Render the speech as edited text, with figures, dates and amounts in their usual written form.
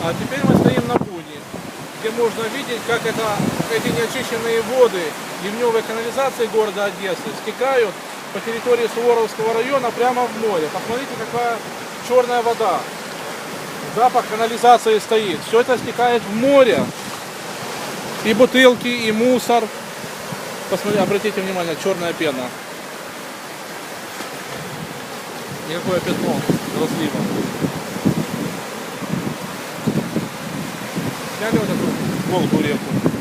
А теперь мы стоим на Буне, где можно видеть, как эти неочищенные воды ливневой канализации города Одессы стекают по территории Суворовского района прямо в море. Посмотрите, какая черная вода. Запах канализации стоит. Все это стекает в море. И бутылки, и мусор. Посмотрите, обратите внимание, черная пена. Никакое пятно разлива. Сняли вот эту волку реку.